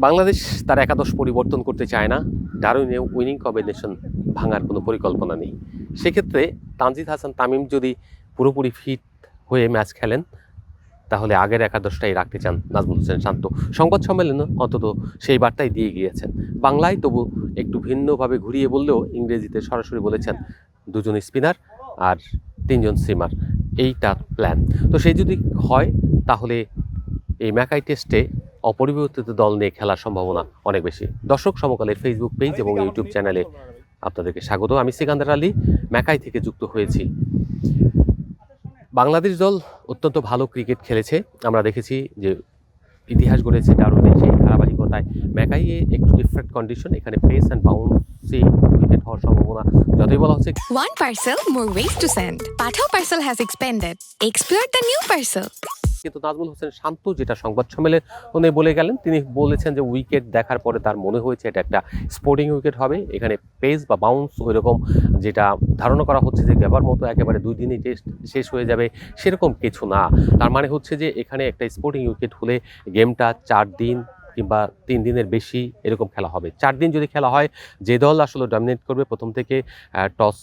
বাংলাদেশ তার একাদশ পরিবর্তন করতে চায় না। ডারউইনে উইনিং কম্বিনেশন ভাঙার কোনো পরিকল্পনা নেই। সেক্ষেত্রে তানজিদ হাসান তামিম যদি পুরোপুরি ফিট হয়ে ম্যাচ খেলেন, তাহলে আগের একাদশটাই রাখতে চান নাজমুল হোসেন শান্ত। সংবাদ সম্মেলনে অন্তত সেই বার্তাই দিয়ে গিয়েছেন। বাংলায় তবু একটু ভিন্নভাবে ঘুরিয়ে বললেও ইংরেজিতে সরাসরি বলেছেন 2 জন স্পিনার আর 3 জন সিমার, এইটা প্ল্যান। তো সেই যদি হয় তাহলে এই ম্যাকাই টেস্টে অপরিবর্তিত দল নিয়ে খেলার সম্ভাবনা অনেক বেশি। দর্শক সমকালের ফেসবুক পেজ এবং ইউটিউব চ্যানেলে আপনাদেরকে স্বাগত। আমি সিকান্দার আলী, ম্যাকাই থেকে যুক্ত হয়েছি। বাংলাদেশ দল অত্যন্ত ভালো ক্রিকেট খেলেছে। আমরা দেখেছি যে ইতিহাস গড়েছে ডারউইনে, সেই ধারাবাহিকতায় ম্যাকাইয়ে একটু ডিফারেন্ট কন্ডিশন, এখানে পেস অ্যান্ড বাউন্সি উইকেট হওয়ার সম্ভাবনা যতই বলা হচ্ছে। One parcel, more ways to send. Pathao parcel has expanded. Explore the new parcel. কিন্তু নাজমুল হোসেন শান্ত যেটা সংবাদ সম্মেলনে বলে গেলেন, তিনি বলেছেন যে উইকেট দেখার পরে তার মনে হয়েছে এটা একটা স্পোর্টিং উইকেট হবে। এখানে পেস বা বাউন্স ওইরকম যেটা ধারণা করা হচ্ছে যে গেবার মতো একেবারে 2 দিনেই টেস্ট শেষ হয়ে যাবে, সেরকম কিছু না। তার মানে হচ্ছে যে এখানে একটা স্পোর্টিং উইকেট হলে গেমটা 4 দিন কিংবা 3 দিনের বেশি এরকম খেলা হবে। 4 দিন যদি খেলা হয়, যে দল আসলে ডমিনেট করবে প্রথম থেকে, টস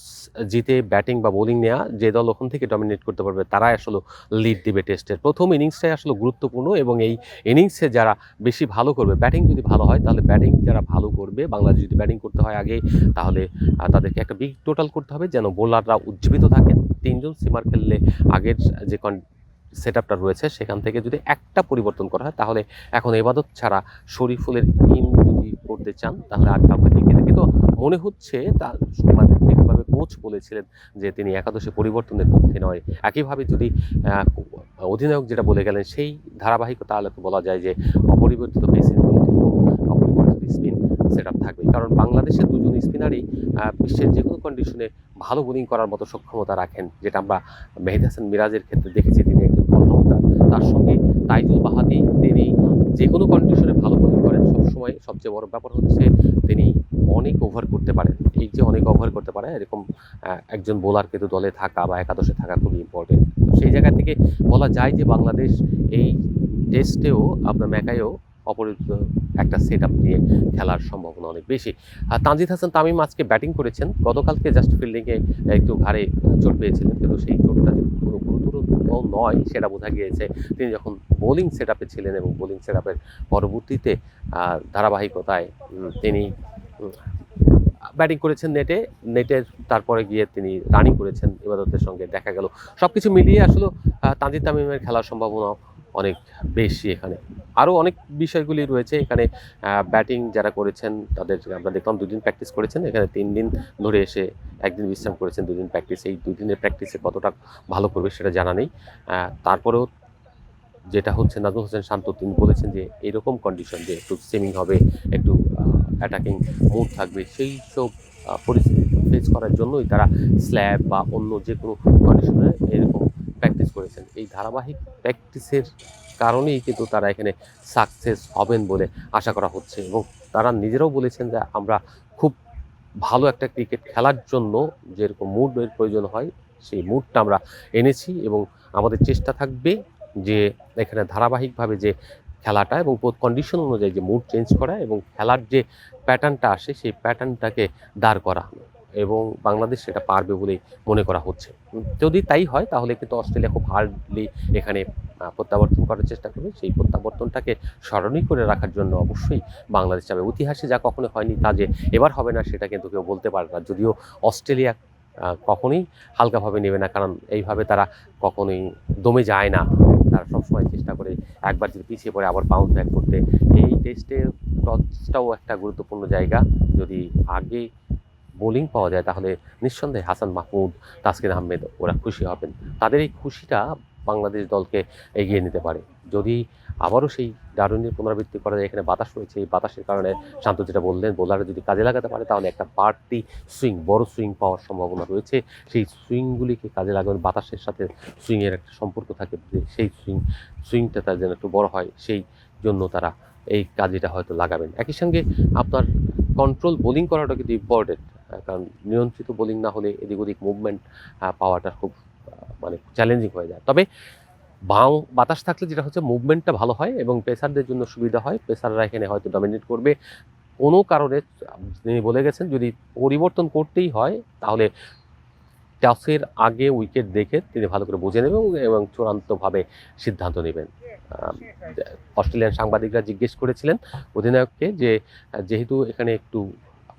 জিতে ব্যাটিং বা বোলিং নেওয়া, যে দল ওখান থেকে ডমিনেট করতে পারবে তারাই আসলে লিড দিবে টেস্টের। প্রথম ইনিংসটাই আসলে গুরুত্বপূর্ণ এবং এই ইনিংসে যারা বেশি ভালো করবে, ব্যাটিং যদি ভালো হয় তাহলে ব্যাটিং যারা ভালো করবে, বাংলাদেশ যদি ব্যাটিং করতে হয় আগে, তাহলে তাদেরকে একটা বিগ টোটাল করতে হবে যেন বোলাররা উজ্জীবিত থাকেন। 3 জন সিমার খেললে আগের যে সেট আপটা রয়েছে সেখান থেকে যদি একটা পরিবর্তন করা হয়, তাহলে এখন এবাদত ছাড়া শরীফুলের ইন যদি করতে চান তাহলে আর কাউকে দেখে না। কিন্তু মনে হচ্ছে তার মানে ঠিকভাবে কোচ বলেছিলেন যে তিনি একাদশে পরিবর্তনের পক্ষে নয়। একইভাবে যদি অধিনায়ক যেটা বলে গেলেন সেই ধারাবাহিকতা আলোকে বলা যায় যে অপরিবর্তিত পেসিং ইউনিট এবং অপরিবর্তিত স্পিন সেট আপ থাকবে। কারণ বাংলাদেশের 2 জন স্পিনারই বিশ্বের যে কোনো কন্ডিশনে ভালো বোলিং করার মতো সক্ষমতা রাখেন, যেটা আমরা মেহেদী হাসান মিরাজের ক্ষেত্রে দেখেছি। তিনি একজন অলরাউন্ডার। তার সঙ্গে তাইজুল বাহাদি, তিনি যে কোনো কন্ডিশনে ভালো বোলিং করেন সবসময়। সবচেয়ে বড় ব্যাপার হচ্ছে তিনি অনেক ওভার করতে পারেন। এই যে অনেক ওভার করতে পারে এরকম একজন বোলার কিন্তু দলে থাকা বা একাদশে থাকা খুবই ইম্পর্টেন্ট। তো সেই জায়গা থেকে বলা যায় যে বাংলাদেশ এই টেস্টেও আপনার ম্যাকাইও অপরিচিত একটা সেট আপ নিয়ে খেলার সম্ভাবনা অনেক বেশি। আর তানজিদ হাসান তামিম আজকে ব্যাটিং করেছেন। গতকালকে জাস্ট ফিল্ডিংয়ে একটু ঘাড়ে চোট পেয়েছিলেন, কিন্তু সেই চোটটা যে কোনো গুরুতর নয় সেটা বোঝা গিয়েছে তিনি যখন বোলিং সেট আপে ছিলেন এবং বোলিং সেট আপের পরবর্তীতে ধারাবাহিকতায় তিনি ব্যাটিং করেছেন নেটের তারপরে গিয়ে তিনি রানিং করেছেন ইবাদতের সঙ্গে। দেখা গেল সব কিছু মিলিয়ে আসলে তানজিদ তামিমের খেলার সম্ভাবনা অনেক বেশি। এখানে আরও অনেক বিষয়গুলি রয়েছে। এখানে ব্যাটিং যারা করেছেন তাদের আমরা দেখলাম 2 দিন প্র্যাকটিস করেছেন। এখানে 3 দিন ধরে এসে 1 দিন বিশ্রাম করেছেন, 2 দিন প্র্যাকটিস। এই 2 দিনের প্র্যাকটিসে কতটা ভালো করবে সেটা জানা নেই। তারপরেও যেটা হচ্ছে নাজমুল হোসেন শান্ত তিনি বলেছেন যে এরকম কন্ডিশন যে একটু সুইমিং হবে, একটু অ্যাটাকিং মুড থাকবে, সেই সব পরিস্থিতি ফেস করার জন্যই তারা স্ল্যাব বা অন্য যে কোনো কন্ডিশনে এরকম প্র্যাকটিস করেছেন। এই ধারাবাহিক প্র্যাকটিসের কারণেই কিন্তু তারা এখানে সাকসেস হবেন বলে আশা করা হচ্ছে এবং তারা নিজেরাও বলেছেন যে আমরা খুব ভালো একটা ক্রিকেট খেলার জন্য যেরকম মুডের প্রয়োজন হয় সেই মুডটা আমরা এনেছি এবং আমাদের চেষ্টা থাকবে যে এখানে ধারাবাহিকভাবে যে খেলাটা এবং কন্ডিশন অনুযায়ী যে মুড চেঞ্জ করা এবং খেলার যে প্যাটার্নটা আসে সেই প্যাটার্নটাকে দাঁড় করানো, এবং বাংলাদেশ সেটা পারবে বলেই মনে করা হচ্ছে। যদি তাই হয় তাহলে কিন্তু অস্ট্রেলিয়া খুব হার্ডলি এখানে প্রত্যাবর্তন করার চেষ্টা করবে। সেই প্রত্যাবর্তনটাকে স্মরণীয় করে রাখার জন্য অবশ্যই বাংলাদেশ যাবে। ইতিহাসে যা কখনো হয়নি তা যে এবার হবে না সেটা কিন্তু কেউ বলতে পারে না। যদিও অস্ট্রেলিয়া কখনোই হালকাভাবে নেবে না, কারণ এইভাবে তারা কখনোই দমে যায় না। তারা সবসময় চেষ্টা করে একবার যদি পিছিয়ে পড়ে আবার বাউন্স ব্যাক করতে। এই টেস্টে টসটাও একটা গুরুত্বপূর্ণ জায়গা। যদি আগে বোলিং পাওয়া যায় তাহলে নিঃসন্দেহে হাসান মাহমুদ, তাসকিন আহমেদ ওরা খুশি হবেন। তাদের এই খুশিটা বাংলাদেশ দলকে এগিয়ে নিতে পারে। যদি আবারও সেই ডারউইনের পুনরাবৃত্তি করা যায়, এখানে বাতাস রয়েছে, এই বাতাসের কারণে শান্ত যেটা বললেন বোলাররা যদি কাজে লাগাতে পারে তাহলে একটা বাড়তি সুইং, বড় সুইং পাওয়ার সম্ভাবনা রয়েছে। সেই সুইংগুলিকে কাজে লাগাবেন, বাতাসের সাথে সুইংয়ের একটা সম্পর্ক থাকে, সেই সুইংটা তার যেন একটু বড় হয়, সেই জন্য তারা এই কাজটা হয়তো লাগাবেন। একই সঙ্গে আপনার কন্ট্রোল বোলিং করাটা কিন্তু ইম্পর্টেন্ট, কারণ নিয়ন্ত্রিত বোলিং না হলে এদিক ওদিক মুভমেন্ট পাওয়াটা খুব মানে চ্যালেঞ্জিং হয়ে যায়। তবে বাতাস থাকলে যেটা হচ্ছে মুভমেন্টটা ভালো হয় এবং পেসারদের জন্য সুবিধা হয়, পেসাররা এখানে হয়তো ডমিনেট করবে। কোনো কারণে তিনি বলে গেছেন যদি পরিবর্তন করতেই হয় তাহলে টসের আগে উইকেট দেখে তিনি ভালো করে বুঝে নেবেন এবং চূড়ান্তভাবে সিদ্ধান্ত নেবেন। অস্ট্রেলিয়ান সাংবাদিকরা জিজ্ঞেস করেছিলেন অধিনায়ককে যে যেহেতু এখানে একটু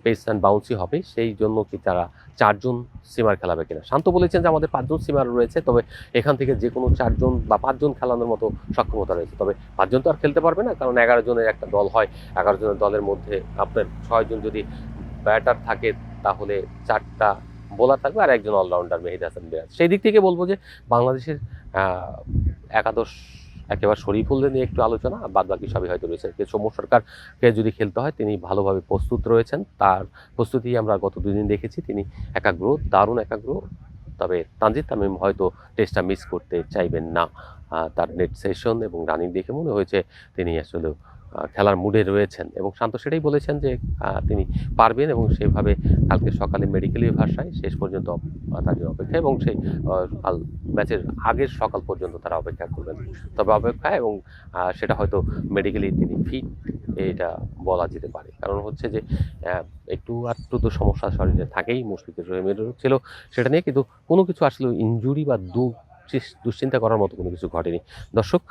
পেস অ্যান্ড বাউন্সি হবে সেই জন্য কি তারা 4 জন সিমার খেলাবে কিনা। শান্ত বলেছেন যে আমাদের 5 জন সিমার রয়েছে, তবে এখান থেকে যে কোনো 4 জন বা 5 জন খেলানোর মতো সক্ষমতা রয়েছে। তবে 5 জন তো আর খেলতে পারবে না, কারণ 11 জনের একটা দল হয়। 11 জনের দলের মধ্যে আপনার 6 জন যদি ব্যাটার থাকে তাহলে 4টা বোলার থাকবে আর একজন অলরাউন্ডার মেহেদী হাসান মিরাজ। সেই দিক থেকে বলবো যে বাংলাদেশের একাদশ একেবারে শরীফুলদের নিয়ে একটু আলোচনা, বাদ বাকি সবই হয়তো রয়েছে। সৌম্য সরকারকে যদি খেলতে হয় তিনি ভালোভাবে প্রস্তুত রয়েছেন, তার প্রস্তুতি আমরা গত 2 দিন দেখেছি, তিনি একাগ্র, দারুণ একাগ্র। তবে তানজিদ তামিম হয়তো টেস্টটা মিস করতে চাইবেন না। তার নেট সেশন এবং রানিং দেখে মনে হয়েছে তিনি আসলে খেলার মুডে রয়েছেন এবং শান্ত সেটাই বলেছেন যে তিনি পারবেন এবং সেভাবে কালকে সকালে মেডিকেলি ভাষায় শেষ পর্যন্ত তার জন্য অপেক্ষা এবং সেই কাল ম্যাচের আগের সকাল পর্যন্ত তারা অপেক্ষা করবেন। তবে অপেক্ষা এবং সেটা হয়তো মেডিকেলি তিনি ফিট এটা বলা যেতে পারে, কারণ হচ্ছে যে একটু আধটু তো সমস্যা শরীরে থাকেই, মুশফিকুর রহিমেরও ছিল সেটা নিয়ে, কিন্তু কোনো কিছু আসলে ইনজুরি বা দুশ্চিন্তা করার মতো কোনো কিছু ঘটেনি। দর্শক,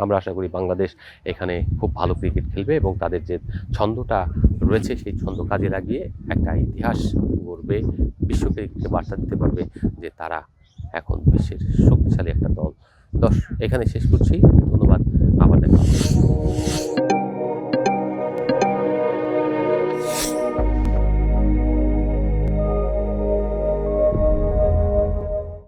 আমরা আশা করি বাংলাদেশ এখানে খুব ভালো ক্রিকেট খেলবে এবং তাদের যে ছন্দটা রয়েছে সেই ছন্দ কাজে লাগিয়ে একটা ইতিহাস গড়বে, বিশ্বকে বার্তা দিতে পারবে যে তারা এখন বিশ্বের শক্তিশালী একটা দল। এখানে শেষ করছি, ধন্যবাদ, আবার দেখা হবে।